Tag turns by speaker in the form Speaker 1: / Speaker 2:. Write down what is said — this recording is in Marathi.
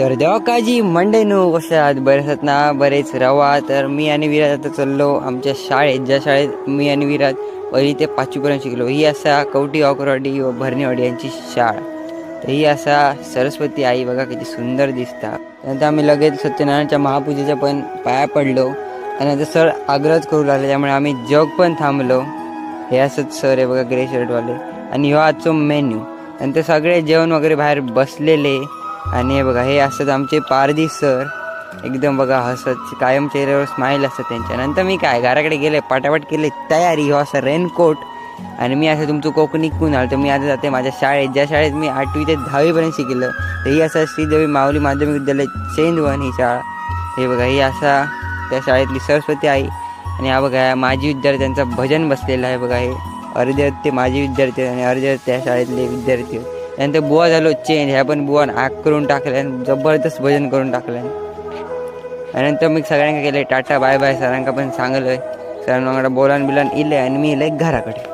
Speaker 1: तर देवाकाजी मंडे वसात बरेच ना बरेच रवा. तर मी आणि विराज आता चाललो आमच्या शाळेत, ज्या शाळेत मी आणि विराज पहिली ते 5वीपर्यंत शिकलो. ही असा कवटी वाकरवाडी व भरणेवाडी यांची शाळा. तर ही असा सरस्वती आई बघा किती सुंदर दिसता. त्यानंतर आम्ही लगेच सत्यनारायणच्या महापूजेच्या पण पाया पडलो. त्यानंतर सर आग्रहच करू लागले, त्यामुळे आम्ही जग पण थांबलो. हे असंच सर आहे बघा, ग्रे शर्टवाले. आणि ह्यो आजचो मेन्यू. नंतर सगळे जेवण वगैरे बाहेर बसलेले. आणि हे बघा, हे असत आमचे पारदी सर, एकदम बघा हसत, कायम चेहऱ्यावर स्माईल असतं त्यांच्या. नंतर मी काय घराकडे गेले, पटापट केले तयारी. हो असं रेनकोट. आणि मी असं तुमचं कोकणी कुण आलं. तर मी आता जाते माझ्या शाळेत, ज्या शाळेत मी 8वी ते 10वीपर्यंत शिकलं. तर ही असं श्रीदेवी माऊली माध्यमिक विद्यालय चेंदवन ही शाळा. हे बघा, ही असा त्या शाळेतली सरस्वती आई. आणि हा बघा माजी विद्यार्थ्यांचा भजन बसलेलं आहे बघा. हे अर्धे ते माजी विद्यार्थी आणि अर्धे त्या शाळेतले विद्यार्थी. त्यानंतर बुवा झालो चेंज. ह्या पण बुवान आग करून टाकल्या, जबरदस्त भजन करून टाकलं. त्यानंतर मी सगळ्यांना केले टाटा बाय बाय. सरांका पण सांगलं, सरांना बोलान बिलान इले आणि मी इले घराकडे.